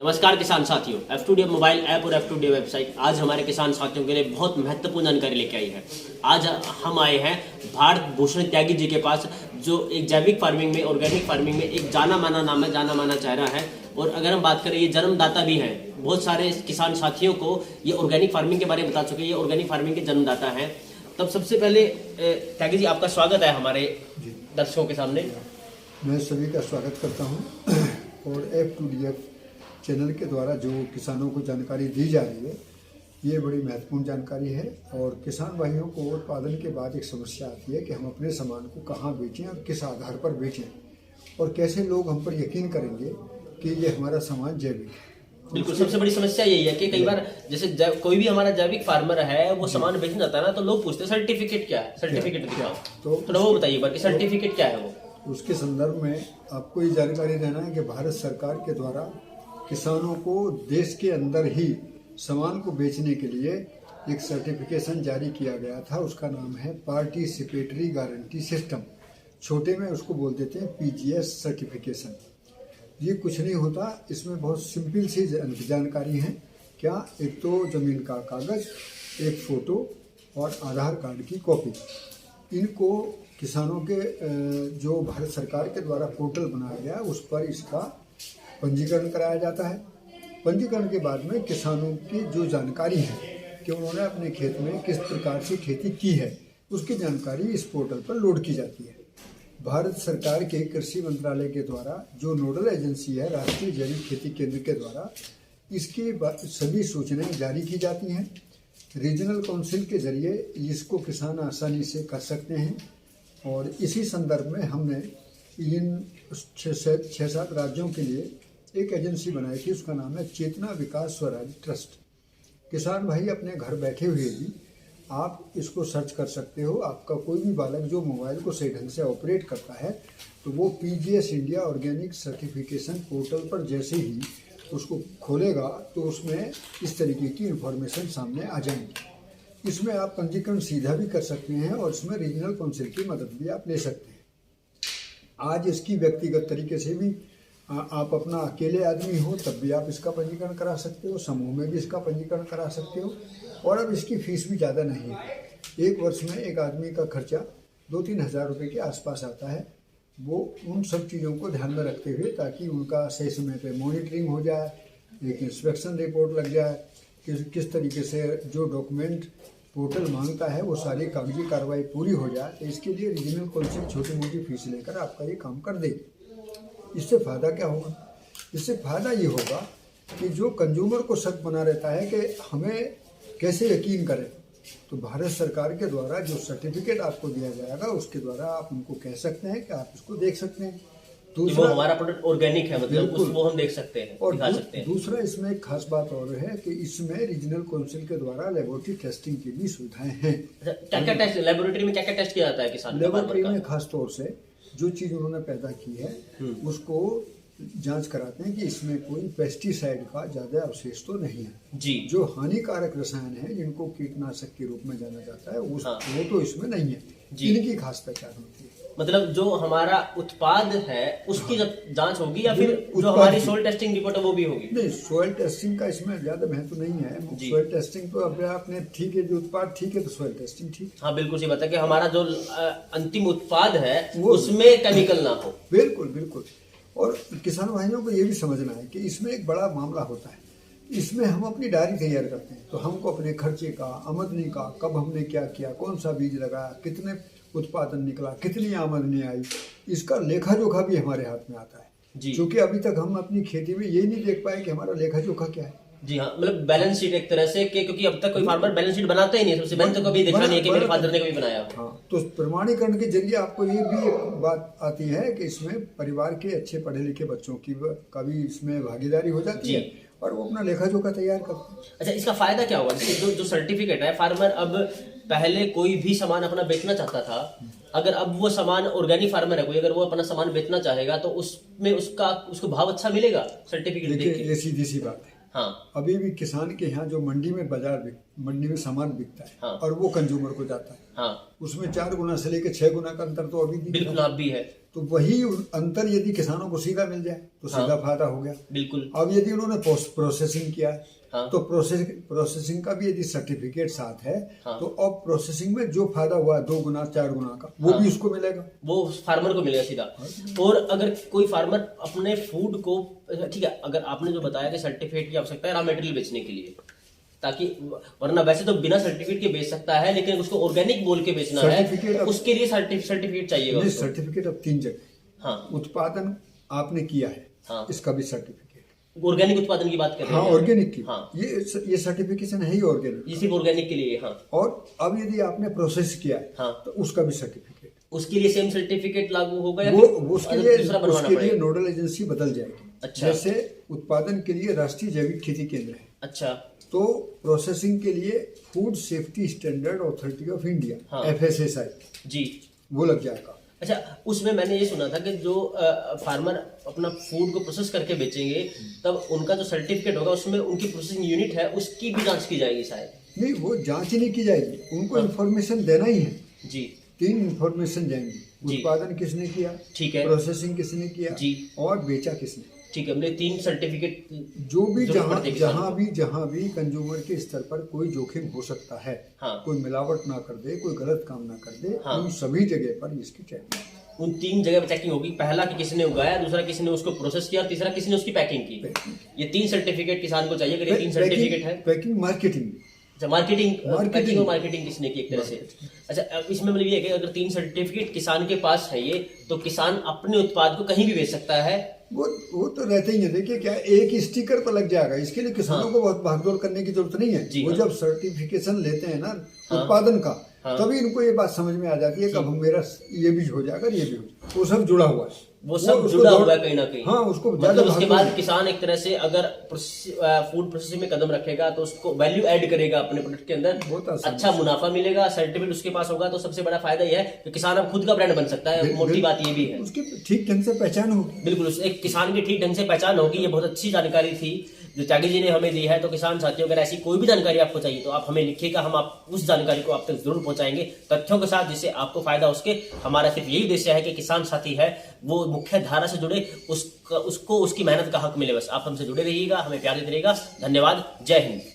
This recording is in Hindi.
नमस्कार किसान साथियों, F2D मोबाइल ऐप और F2D वेबसाइट आज हमारे किसान साथियों के लिए बहुत महत्वपूर्ण जानकारी लेके आई है। आज हम आए हैं भारत भूषण त्यागी जी के पास, जो एक जैविक फार्मिंग में, ऑर्गेनिक फार्मिंग में एक जाना माना नाम है, जाना माना चेहरा है। और अगर हम बात करें, ये जन्मदाता भी हैं। बहुत सारे किसान साथियों को ये ऑर्गेनिक फार्मिंग के बारे में बता चुके हैं, ये ऑर्गेनिक फार्मिंग के जन्मदाता हैं। तब सबसे पहले त्यागी जी, आपका स्वागत है हमारे दर्शकों के सामने। मैं सभी का स्वागत करता हूं और F2D चैनल के द्वारा जो किसानों को जानकारी दी जा रही है, ये बड़ी महत्वपूर्ण जानकारी है। और किसान भाइयों को उत्पादन के बाद एक समस्या आती है कि हम अपने सामान को कहाँ बेचें और किस आधार पर बेचें, और कैसे लोग हम पर यकीन करेंगे कि ये हमारा सामान जैविक है। बिल्कुल, सबसे बड़ी समस्या यही है कि कई बार जैसे कोई भी हमारा जैविक फार्मर है, वो सामान बेचना चाहता है ना, तो लोग पूछते हैं सर्टिफिकेट क्या है, सर्टिफिकेट दिखाओ। तो वो बताइए बाकी सर्टिफिकेट क्या है। वो उसके संदर्भ में आपको ये जानकारी देना है कि भारत सरकार के द्वारा किसानों को देश के अंदर ही सामान को बेचने के लिए एक सर्टिफिकेशन जारी किया गया था। उसका नाम है पार्टिसिपेटरी गारंटी सिस्टम, छोटे में उसको बोल देते हैं PGS सर्टिफिकेशन। ये कुछ नहीं होता, इसमें बहुत सिंपल सी जानकारी है। क्या, एक तो ज़मीन का कागज़, एक फ़ोटो और आधार कार्ड की कॉपी। इनको किसानों के जो भारत सरकार के द्वारा पोर्टल बनाया गया, उस पर इसका पंजीकरण कराया जाता है। पंजीकरण के बाद में किसानों की जो जानकारी है कि उन्होंने अपने खेत में किस प्रकार से खेती की है, उसकी जानकारी इस पोर्टल पर लोड की जाती है। भारत सरकार के कृषि मंत्रालय के द्वारा जो नोडल एजेंसी है, राष्ट्रीय जैविक खेती केंद्र के द्वारा इसकी सभी सूचनाएं जारी की जाती हैं। रीजनल काउंसिल के जरिए इसको किसान आसानी से कर सकते हैं। और इसी संदर्भ में हमने इन 6-7 राज्यों के लिए एक एजेंसी बनाई थी, उसका नाम है चेतना विकास स्वराज ट्रस्ट। किसान भाई अपने घर बैठे हुए भी आप इसको सर्च कर सकते हो। आपका कोई भी बालक जो मोबाइल को सही ढंग से ऑपरेट करता है, तो वो PGS India organic certification portal पर जैसे ही उसको खोलेगा, तो उसमें इस तरीके की इंफॉर्मेशन सामने आ जाएंगी। इसमें आप पंजीकरण सीधा भी कर सकते हैं और इसमें रीजनल काउंसिल की मदद भी आप ले सकते हैं। आज इसकी व्यक्तिगत तरीके से भी आप अपना अकेले आदमी हो तब भी आप इसका पंजीकरण करा सकते हो, समूह में भी इसका पंजीकरण करा सकते हो। और अब इसकी फीस भी ज़्यादा नहीं है। एक वर्ष में एक आदमी का खर्चा 2-3 हज़ार रुपये के आसपास आता है। वो उन सब चीज़ों को ध्यान में रखते हुए, ताकि उनका सही समय पे मॉनिटरिंग हो जाए, एक इंस्पेक्शन रिपोर्ट लग जाए, किस तरीके से जो डॉक्यूमेंट पोर्टल मांगता है वो सारी कागजी कार्रवाई पूरी हो जाए, तो इसके लिए रीजनल काउंसिल छोटी मोटी फीस लेकर आपका ये काम कर देगी। इससे फ़ायदा क्या होगा? इससे फ़ायदा ये होगा कि जो कंज्यूमर को शक बना रहता है कि हमें कैसे यकीन करें, तो भारत सरकार के द्वारा जो सर्टिफिकेट आपको दिया जाएगा, उसके द्वारा आप उनको कह सकते हैं कि आप इसको देख सकते हैं। दूसरा, वो हमारा प्रोडक्ट ऑर्गेनिक है, मतलब वो हम देख सकते हैं और दिखा सकते हैं। दूसरा, इसमें एक खास बात और है कि इसमें रीजनल काउंसिल के द्वारा लेबोरेटरी टेस्टिंग की भी सुविधाएं हैं। क्या टेस्ट लेबोरेटरी में क्या टेस्ट किया जाता है किसान? लेबोरेटरी में खास तौर से जो चीज उन्होंने पैदा की है उसको जांच कराते हैं कि इसमें कोई पेस्टिसाइड का ज्यादा अवशेष तो नहीं है जी। जो हानिकारक रसायन है, जिनको कीटनाशक के रूप में जाना जाता है, वो तो इसमें नहीं है। इनकी खास पहचान होती है। मतलब जो हमारा उत्पाद है उसकी जांच होगी, या फिर जो हमारी सोइल टेस्टिंग रिपोर्ट है वो भी होगी? नहीं, सोइल टेस्टिंग का इसमें ज्यादा महत्व नहीं है। सोइल टेस्टिंग तो अपने आपने ठीक है, जो उत्पाद ठीक है तो सोइल टेस्टिंग ठीक। हाँ बिल्कुल सही बात है कि हमारा जो अंतिम उत्पाद है उसमें केमिकल ना हो। बिल्कुल बिल्कुल। और किसान भाइयों को ये भी समझना है कि इसमें एक बड़ा मामला होता है। इसमें हम अपनी डायरी तैयार करते हैं, तो हमको अपने खर्चे का, आमदनी का, कब हमने क्या किया, कौन सा बीज लगाया, कितने उत्पादन निकला, कितनी आमदनी आई, इसका लेखा जोखा भी हमारे हाथ में आता है। क्योंकि अभी तक हम अपनी खेती में यही नहीं देख पाए कि हमारा लेखा जोखा क्या है। जी हाँ, मतलब बैलेंस शीट एक तरह से क्योंकि अब तक कोई फार्मर बैलेंस शीट बनाता ही नहीं है। सबसे मैंने तो कभी देखा नहीं है कि मेरे फादर ने कभी बनाया। हाँ, तो प्रमाणीकरण के जरिए आपको ये भी एक बात आती है कि इसमें परिवार के अच्छे पढ़े लिखे बच्चों की का भी इसमें भागीदारी हो जाती है और वो अपना लेखा जोखा तैयार करते हैं। अच्छा, इसका फायदा क्या होगा? जो सर्टिफिकेट है, फार्मर अब पहले कोई भी सामान अपना बेचना चाहता था, अगर अब वो सामान ऑर्गेनिक फार्मर है कोई, अगर वो अपना सामान बेचना चाहेगा तो उसमें उसको भाव अच्छा मिलेगा सर्टिफिकेट देख के। ये सीधी सी बात है। हाँ, अभी भी किसान के यहाँ जो मंडी में सामान बिकता है, हाँ, और वो कंज्यूमर को जाता है, हाँ, उसमें 4 गुना से लेकर 6 गुना का अंतर तो अभी बिल्कुल आप भी है। तो वही अंतर यदि किसानों को सीधा मिल जाए तो सीधा फायदा हो गया। बिल्कुल। अब यदि उन्होंने प्रोसेसिंग किया है हाँ। तो प्रोसेसिंग का भी यदि सर्टिफिकेट साथ है हाँ। तो अब प्रोसेसिंग में जो फायदा हुआ है 2 गुना 4 गुना का वो भी उसको मिलेगा, वो फार्मर को मिलेगा सीधा। और अगर कोई फार्मर अपने फूड को, ठीक है, अगर आपने जो बताया कि सर्टिफिकेट की आवश्यकता है रॉ मटेरियल बेचने के लिए, ताकि वरना वैसे तो बिना सर्टिफिकेट के बेच सकता है, लेकिन उसको ऑर्गेनिक बोल के बेचना है तो उसके लिए सर्टिफिकेट चाहिएगा उसको। सर्टिफिकेट अब 3 जगह। हाँ। उत्पादन आपने किया है, हाँ। इसका भी सर्टिफिकेट। ऑर्गेनिक उत्पादन की बात कर रहे हैं। हाँ, ऑर्गेनिक की। हाँ। ये सर्टिफिकेशन है ही ऑर्गेनिक, ये सिर्फ ऑर्गेनिक के लिए। हाँ। और अब यदि आपने प्रोसेस किया है हाँ। तो उसका भी सर्टिफिकेट। उसके लिए सेम सर्टिफिकेट लागू होगा या वो फिर उसके लिए नोडल एजेंसी बदल जाएगी। अच्छा। जैसे उत्पादन के लिए राष्ट्रीय जैविक खेती केंद्र है, अच्छा। तो प्रोसेसिंग के लिए food safety standard authority of India, हाँ। FSSAI जी, वो लग जाएगा। अच्छा। उसमें मैंने ये सुना था कि जो फार्मर अपना फूड को प्रोसेस करके बेचेंगे तब उनका जो सर्टिफिकेट होगा उसमें उनकी प्रोसेसिंग यूनिट है उसकी भी जांच की जाएगी शायद। नहीं, वो जांच ही नहीं की जाएगी, उनको इन्फॉर्मेशन देना ही है। जी। 3 इन्फॉर्मेशन जाएंगी, उत्पादन किसने किया, ठीक है, प्रोसेसिंग किसने किया जी, और बेचा किसने। ठीक है, हमने 3 सर्टिफिकेट जो भी जहाँ भी कंज्यूमर के स्तर पर कोई जोखिम हो सकता है, हाँ। कोई मिलावट ना कर दे, कोई गलत काम ना कर दे, हाँ। उन सभी जगह पर इसकी चेकिंग। उन 3 जगह पर चेकिंग होगी। पहला कि किसने उगाया, दूसरा किसने उसको प्रोसेस किया और तीसरा किसने उसकी पैकिंग की। ये 3 सर्टिफिकेट किसान को चाहिए। अगर ये 3 सर्टिफिकेट है, पैकिंग, मार्केटिंग। अच्छा, मार्केटिंग पैकिंग और मार्केटिंग किसने की एक तरह से। अच्छा, अब इसमें मतलब ये है कि अगर 3 सर्टिफिकेट किसान के पास है ये, तो किसान अपने उत्पाद को कहीं भी बेच सकता है। वो तो रहते ही है। देखिए क्या एक स्टिकर पर लग जाएगा, इसके लिए किसानों हाँ। को बहुत भागदौड़ करने की जरूरत नहीं है। वो जब सर्टिफिकेशन लेते हैं ना उत्पादन का, तभी इनको ये बात समझ में आ जाती है कि अब मेरा ये भी हो जाएगा, ये भी हो जाएगा। वो सब जुड़ा हुआ है, वो सब जुड़ा हुआ है कहीं ना कहीं। हाँ, उसको मतलब उसके बाद किसान एक तरह से अगर फूड प्रोसेसिंग में कदम रखेगा तो उसको वैल्यू ऐड करेगा अपने प्रोडक्ट के अंदर, अच्छा मुनाफा मिलेगा। सर्टिफिकेट उसके पास होगा तो सबसे बड़ा फायदा यह है कि किसान अब खुद का ब्रांड बन सकता है। मोटी बात ये भी है, उसकी ठीक ढंग से पहचान होगी। बिल्कुल, एक किसान की ठीक ढंग से पहचान होगी। ये बहुत अच्छी जानकारी थी जो त्यागी जी ने हमें दी है। तो किसान साथियों, अगर ऐसी कोई भी जानकारी आपको चाहिए तो आप हमें लिखिएगा, हम आप उस जानकारी को आप तक जरूर पहुंचाएंगे तथ्यों के साथ, जिससे आपको फायदा हो सके। हमारा सिर्फ यही उद्देश्य है कि किसान साथी है वो मुख्य धारा से जुड़े, उसको उसकी मेहनत का हक मिले। बस आप हमसे जुड़े रहिएगा, हमें प्यार देते रहिएगा। धन्यवाद, जय हिंद।